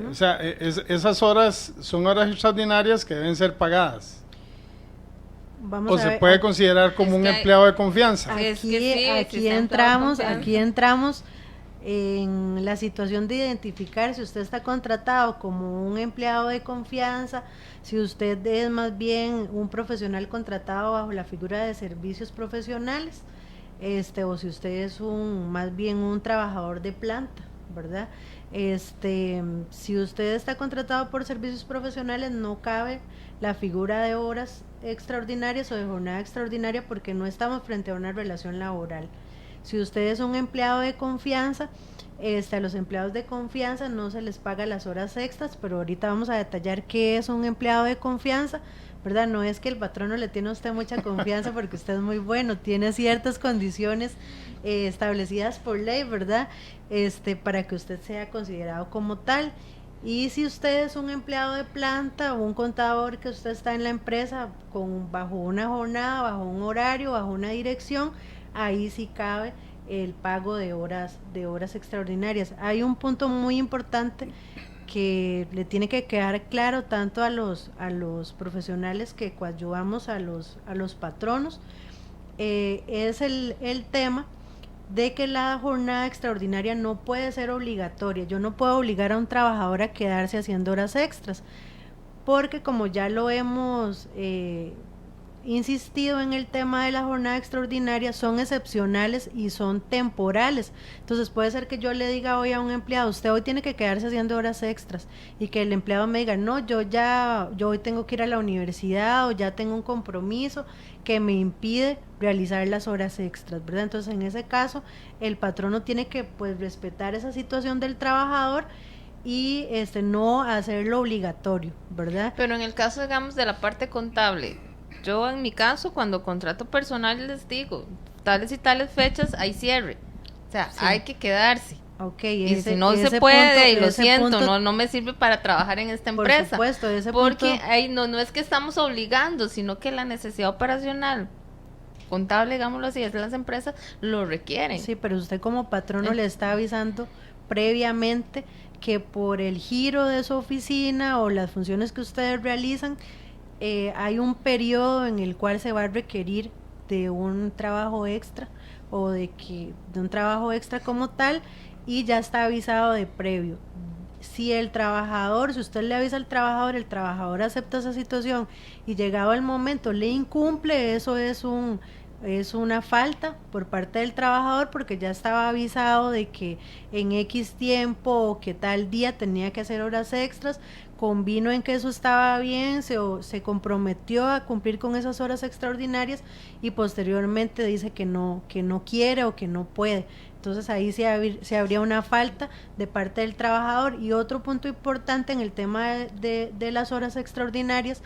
O sea, esas horas son horas extraordinarias que deben ser pagadas. ¿O se puede considerar como un empleado de confianza? Aquí entramos en la situación de identificar si usted está contratado como un empleado de confianza, si usted es más bien un profesional contratado bajo la figura de servicios profesionales, o si usted es más bien un trabajador de planta, ¿verdad? Si usted está contratado por servicios profesionales, no cabe la figura de horas extraordinarias o de jornada extraordinaria porque no estamos frente a una relación laboral. Si usted es un empleado de confianza, a los empleados de confianza no se les paga las horas extras, pero ahorita vamos a detallar qué es un empleado de confianza, ¿verdad? No es que el patrono le tiene a usted mucha confianza porque usted es muy bueno, tiene ciertas condiciones establecidas por ley, ¿verdad? Para que usted sea considerado como tal. Y si usted es un empleado de planta o un contador que usted está en la empresa bajo una jornada, bajo un horario, bajo una dirección, ahí sí cabe el pago de horas extraordinarias. Hay un punto muy importante que le tiene que quedar claro tanto a los profesionales que coadyuvamos a los patronos, es el tema de que la jornada extraordinaria no puede ser obligatoria. Yo no puedo obligar a un trabajador a quedarse haciendo horas extras, porque como ya lo hemos insistido en el tema de la jornada extraordinaria, son excepcionales y son temporales. Entonces puede ser que yo le diga hoy a un empleado, usted hoy tiene que quedarse haciendo horas extras, y que el empleado me diga, no, yo hoy tengo que ir a la universidad, o ya tengo un compromiso que me impide realizar las horas extras, ¿verdad? Entonces en ese caso el patrono tiene que pues respetar esa situación del trabajador y no hacerlo obligatorio, ¿verdad? Pero en el caso, digamos, de la parte contable, yo en mi caso, cuando contrato personal, les digo, tales y tales fechas, hay cierre. O sea, sí, hay que quedarse. Okay, y si no se puede, y lo siento, punto, no me sirve para trabajar en esta empresa. Por supuesto, ese porque punto, ahí no es que estamos obligando, sino que la necesidad operacional contable, digámoslo así, es las empresas lo requieren. Sí, pero usted como patrono le está avisando previamente que por el giro de su oficina o las funciones que ustedes realizan, hay un periodo en el cual se va a requerir de un trabajo extra, o de un trabajo extra como tal, y ya está avisado de previo. Si usted le avisa al trabajador, el trabajador acepta esa situación y llegado el momento le incumple, eso es una falta por parte del trabajador, porque ya estaba avisado de que en X tiempo o que tal día tenía que hacer horas extras, convino en que eso estaba bien, se comprometió a cumplir con esas horas extraordinarias, y posteriormente dice que no quiere o que no puede. Entonces ahí se habría una falta de parte del trabajador. Y otro punto importante en el tema de las horas extraordinarias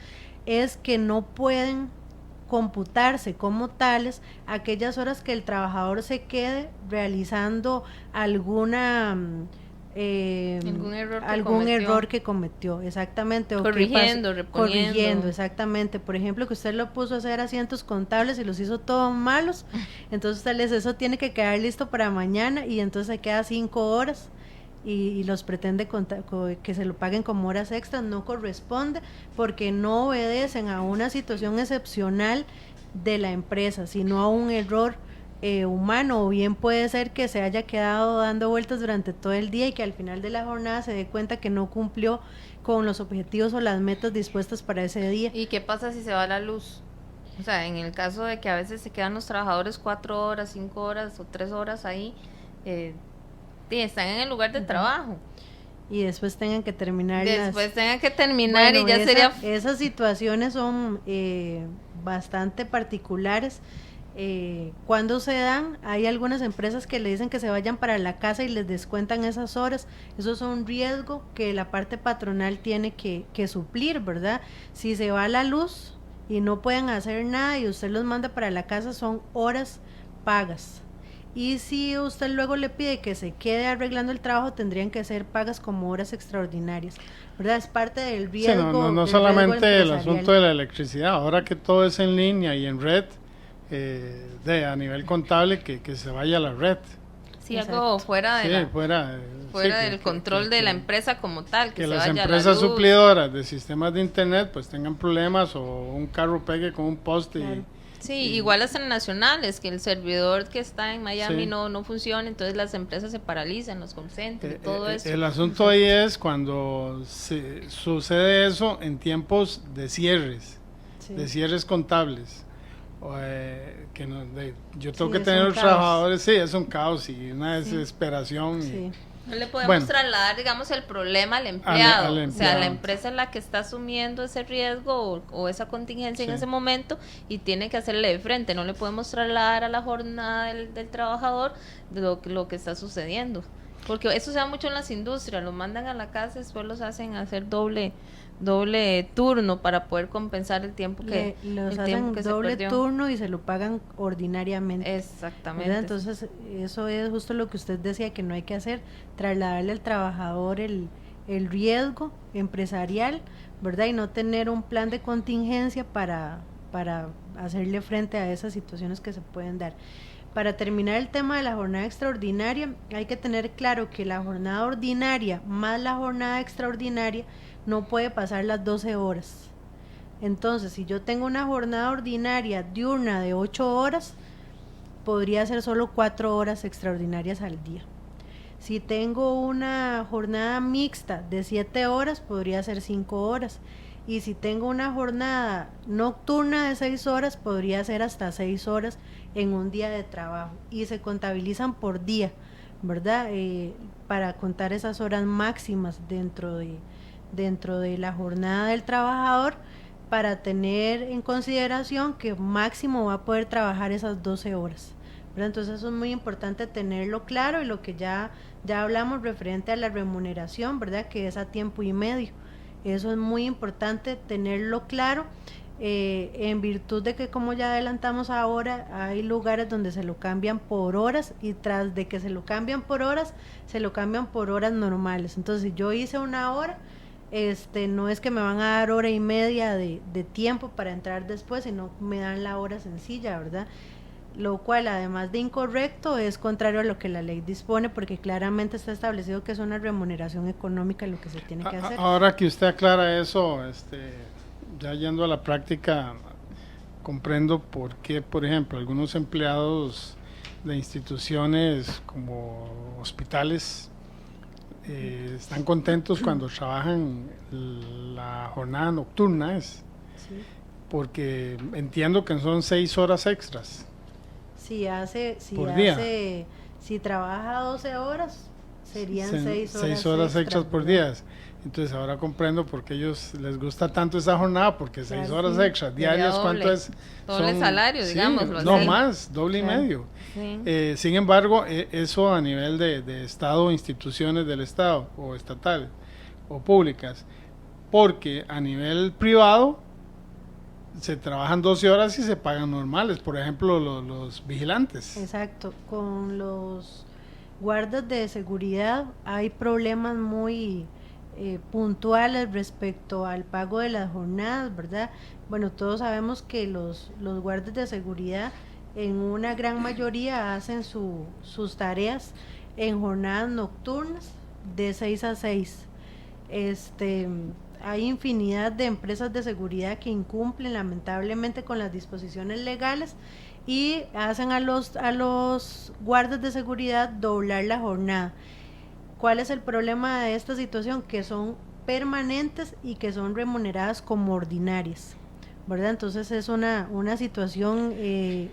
es que no pueden computarse como tales aquellas horas que el trabajador se quede realizando algún error que cometió, exactamente, o corrigiendo, exactamente. Por ejemplo, que usted lo puso a hacer asientos contables y los hizo todos malos, entonces eso tiene que quedar listo para mañana, y entonces se queda 5 horas y los pretende que se lo paguen como horas extras. No corresponde, porque no obedecen a una situación excepcional de la empresa, sino a un error humano, o bien puede ser que se haya quedado dando vueltas durante todo el día y que al final de la jornada se dé cuenta que no cumplió con los objetivos o las metas dispuestas para ese día. ¿Y qué pasa si se va la luz? O sea, en el caso de que a veces se quedan los trabajadores 4 horas, 5 horas o 3 horas ahí, están en el lugar de trabajo. Y después tengan que terminar. Bueno, y ya sería... Esas situaciones son bastante particulares. Cuando se dan, hay algunas empresas que le dicen que se vayan para la casa y les descuentan esas horas. Eso es un riesgo que la parte patronal tiene que suplir, ¿verdad? Si se va la luz y no pueden hacer nada y usted los manda para la casa, son horas pagas. Y si usted luego le pide que se quede arreglando el trabajo, tendrían que ser pagas como horas extraordinarias, ¿verdad? Es parte del riesgo. Sí, no solamente el asunto de la electricidad, ahora que todo es en línea y en red, a nivel contable, que se vaya a la red. Sí, algo fuera del control de la empresa como tal, que se las vaya empresas a la luz. Suplidoras de sistemas de internet pues tengan problemas, o un carro pegue con un poste. Claro. Sí, igual las nacionales, que el servidor que está en Miami no funciona, entonces las empresas se paralizan, los concentran, todo eso. El asunto ahí es cuando sucede eso en tiempos de cierres, de cierres contables. Yo tengo que tener los trabajadores, es un caos y una desesperación. Sí. No le podemos trasladar, digamos, el problema al empleado. O sea, la empresa es la que está asumiendo ese riesgo o esa contingencia en ese momento, y tiene que hacerle de frente. No le podemos trasladar a la jornada del trabajador lo que está sucediendo. Porque eso se da mucho en las industrias, los mandan a la casa y después los hacen hacer doble turno para poder compensar el tiempo que doble turno y se lo pagan ordinariamente. Exactamente. ¿Verdad? Entonces eso es justo lo que usted decía que no hay que hacer, trasladarle al trabajador el riesgo empresarial, ¿verdad? Y no tener un plan de contingencia para hacerle frente a esas situaciones que se pueden dar. Para terminar el tema de la jornada extraordinaria, hay que tener claro que la jornada ordinaria más la jornada extraordinaria no puede pasar las 12 horas. Entonces, si yo tengo una jornada ordinaria diurna de 8 horas, podría ser solo 4 horas extraordinarias al día. Si tengo una jornada mixta de 7 horas, podría ser 5 horas. Y si tengo una jornada nocturna de 6 horas, podría ser hasta 6 horas en un día de trabajo. Y se contabilizan por día, ¿verdad? Para contar esas horas máximas dentro de la jornada del trabajador, para tener en consideración que máximo va a poder trabajar esas 12 horas. ¿Verdad? Entonces eso es muy importante tenerlo claro, y lo que ya hablamos referente a la remuneración, ¿verdad? Que es a tiempo y medio. Eso es muy importante tenerlo claro, en virtud de que, como ya adelantamos ahora, hay lugares donde se lo cambian por horas, y tras de que se lo cambian por horas normales. Entonces, si yo hice una hora, no es que me van a dar hora y media de tiempo para entrar después, sino me dan la hora sencilla, ¿verdad? Lo cual, además de incorrecto, es contrario a lo que la ley dispone, porque claramente está establecido que es una remuneración económica lo que se tiene que hacer. Ahora que usted aclara eso, ya yendo a la práctica, comprendo por qué, por ejemplo, algunos empleados de instituciones como hospitales están contentos cuando trabajan la jornada nocturna, Sí. porque entiendo que son 6 horas extras. Si trabaja 12 horas, serían 6 horas, 6 horas extras por ¿verdad? día. Entonces ahora comprendo por qué ellos les gusta tanto esa jornada, porque 6 Claro, horas sí. extras diarias, ¿cuánto es? Doble salario, sí, digámoslo no así. más, doble Claro. y medio. Sí. Sin embargo, eso a nivel de Estado, instituciones del Estado, o estatales, o públicas, porque a nivel privado se trabajan 12 horas y se pagan normales, por ejemplo, los vigilantes. Exacto, con los guardas de seguridad hay problemas muy puntuales respecto al pago de las jornadas, ¿verdad? Bueno, todos sabemos que los guardas de seguridad en una gran mayoría hacen sus tareas en jornadas nocturnas de 6 a 6. Hay infinidad de empresas de seguridad que incumplen lamentablemente con las disposiciones legales y hacen a los guardas de seguridad doblar la jornada. ¿Cuál es el problema de esta situación? Que son permanentes y que son remuneradas como ordinarias, ¿verdad? Entonces es una situación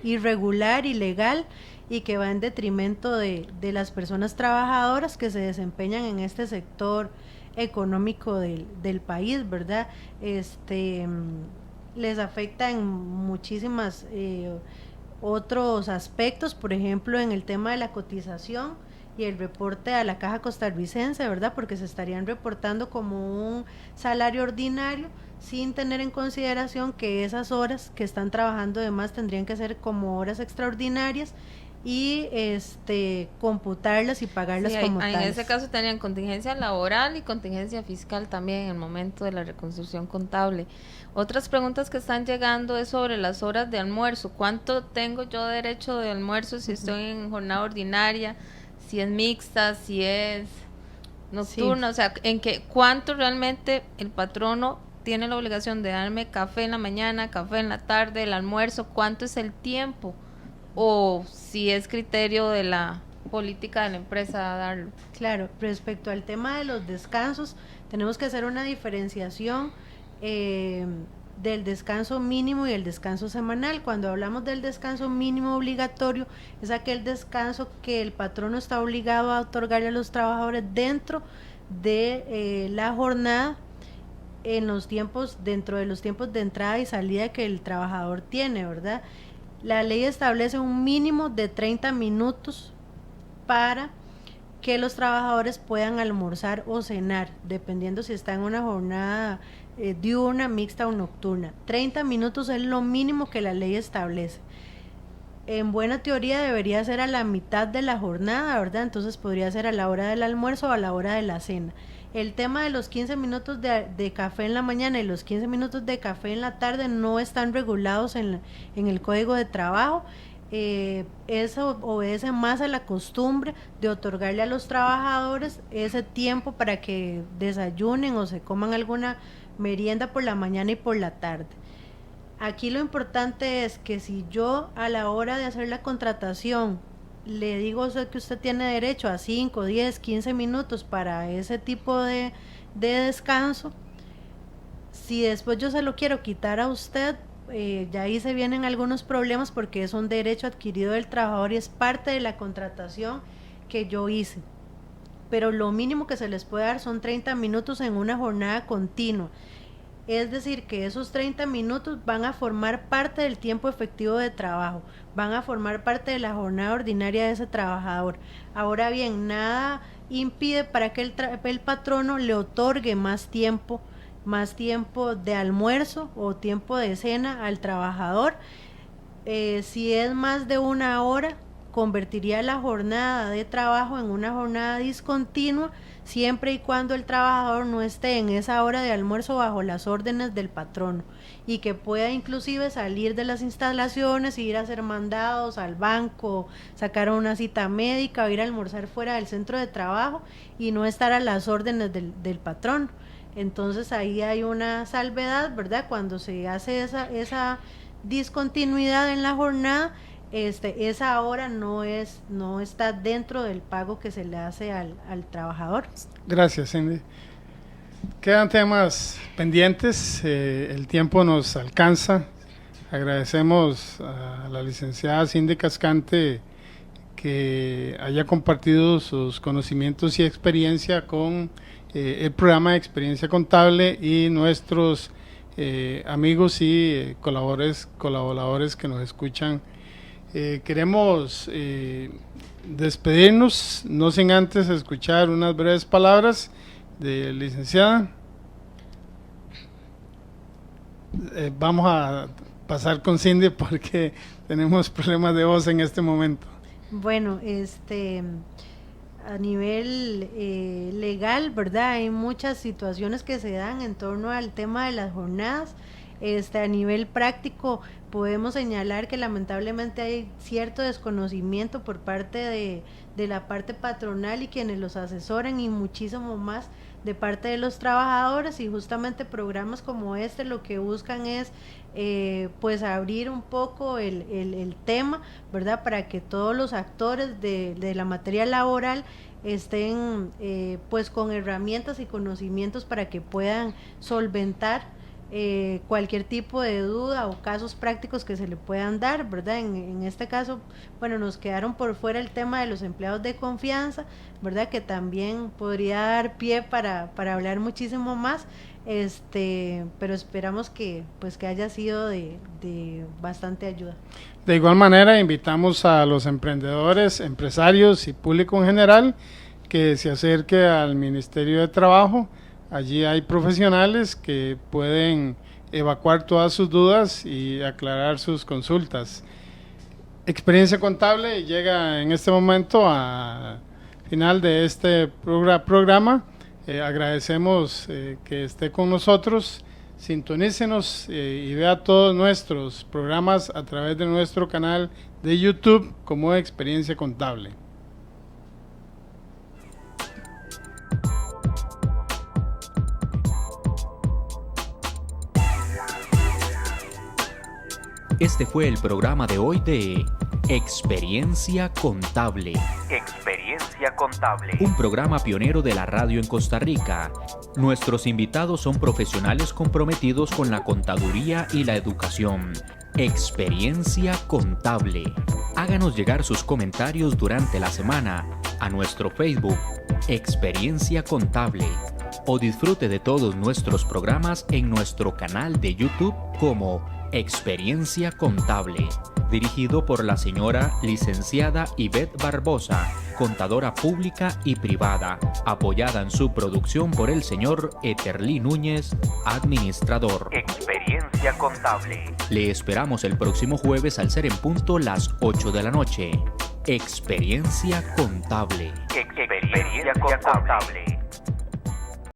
irregular, ilegal, y que va en detrimento de las personas trabajadoras que se desempeñan en este sector económico del país, ¿verdad? Les afecta en muchísimas otros aspectos, por ejemplo, en el tema de la cotización y el reporte a la Caja Costarricense, ¿verdad? Porque se estarían reportando como un salario ordinario, sin tener en consideración que esas horas que están trabajando de más tendrían que ser como horas extraordinarias, y computarlas y pagarlas como en tales. ese caso tenían contingencia laboral y contingencia fiscal también en el momento de la reconstrucción contable. Otras preguntas que están llegando es sobre las horas de almuerzo. ¿Cuánto tengo yo derecho de almuerzo si estoy en jornada ordinaria, si es mixta, si es nocturna? Sí. O sea, ¿cuánto realmente el patrono tiene la obligación de darme café en la mañana, café en la tarde, el almuerzo? ¿Cuánto es el tiempo? O si es criterio de la política de la empresa darlo. Claro, respecto al tema de los descansos, tenemos que hacer una diferenciación del descanso mínimo y el descanso semanal. Cuando hablamos del descanso mínimo obligatorio, es aquel descanso que el patrono está obligado a otorgarle a los trabajadores dentro de la jornada, dentro de los tiempos de entrada y salida que el trabajador tiene, ¿verdad? La ley establece un mínimo de 30 minutos para que los trabajadores puedan almorzar o cenar, dependiendo si está en una jornada diurna, mixta o nocturna. 30 minutos es lo mínimo que la ley establece. En buena teoría debería ser a la mitad de la jornada, ¿verdad? Entonces podría ser a la hora del almuerzo o a la hora de la cena. El tema de los 15 minutos de café en la mañana y los 15 minutos de café en la tarde no están regulados en el Código de Trabajo. eso obedece más a la costumbre de otorgarle a los trabajadores ese tiempo para que desayunen o se coman alguna merienda por la mañana y por la tarde. Aquí lo importante es que si yo a la hora de hacer la contratación le digo a usted que usted tiene derecho a 5, 10, 15 minutos para ese tipo de descanso, si después yo se lo quiero quitar a usted, ya ahí se vienen algunos problemas porque es un derecho adquirido del trabajador y es parte de la contratación que yo hice. Pero lo mínimo que se les puede dar son 30 minutos en una jornada continua. Es decir, que esos 30 minutos van a formar parte del tiempo efectivo de trabajo, van a formar parte de la jornada ordinaria de ese trabajador. Ahora bien, nada impide para que el patrono le otorgue más tiempo de almuerzo o tiempo de cena al trabajador. Si es más de una hora, convertiría la jornada de trabajo en una jornada discontinua, siempre y cuando el trabajador no esté en esa hora de almuerzo bajo las órdenes del patrono y que pueda inclusive salir de las instalaciones, ir a hacer mandados al banco, sacar una cita médica o ir a almorzar fuera del centro de trabajo y no estar a las órdenes del patrón. Entonces ahí hay una salvedad, ¿verdad? Cuando se hace esa discontinuidad en la jornada, esa hora no está dentro del pago que se le hace al trabajador. Gracias, Cindy. Quedan temas pendientes, el tiempo nos alcanza. Agradecemos a la licenciada Cindy Cascante que haya compartido sus conocimientos y experiencia con el programa de Experiencia Contable y nuestros amigos y colaboradores que nos escuchan. Queremos despedirnos, no sin antes escuchar unas breves palabras de licenciada. Vamos a pasar con Cindy porque tenemos problemas de voz en este momento. Bueno, a nivel legal, ¿verdad? Hay muchas situaciones que se dan en torno al tema de las jornadas. A nivel práctico podemos señalar que lamentablemente hay cierto desconocimiento por parte de la parte patronal y quienes los asesoran y muchísimo más de parte de los trabajadores, y justamente programas como lo que buscan es pues abrir un poco el tema, ¿verdad? Para que todos los actores de la materia laboral estén pues con herramientas y conocimientos para que puedan solventar cualquier tipo de duda o casos prácticos que se le puedan dar, ¿verdad? En este caso, bueno, nos quedaron por fuera el tema de los empleados de confianza, ¿verdad? Que también podría dar pie para hablar muchísimo más, pero esperamos que haya sido de bastante ayuda. De igual manera, invitamos a los emprendedores, empresarios y público en general que se acerque al Ministerio de Trabajo. Allí hay profesionales que pueden evacuar todas sus dudas y aclarar sus consultas. Experiencia Contable llega en este momento a final de este programa. Agradecemos que esté con nosotros. Sintonícenos y vea todos nuestros programas a través de nuestro canal de YouTube como Experiencia Contable. Este fue el programa de hoy de Experiencia Contable. Experiencia Contable. Un programa pionero de la radio en Costa Rica. Nuestros invitados son profesionales comprometidos con la contaduría y la educación. Experiencia Contable. Háganos llegar sus comentarios durante la semana a nuestro Facebook, Experiencia Contable, o disfrute de todos nuestros programas en nuestro canal de YouTube como Experiencia Contable, dirigido por la señora licenciada Ivette Barbosa, contadora pública y privada, apoyada en su producción por el señor Eterlí Núñez, administrador. Experiencia Contable. Le esperamos el próximo jueves al ser en punto las 8 de la noche. Experiencia Contable. Experiencia Contable.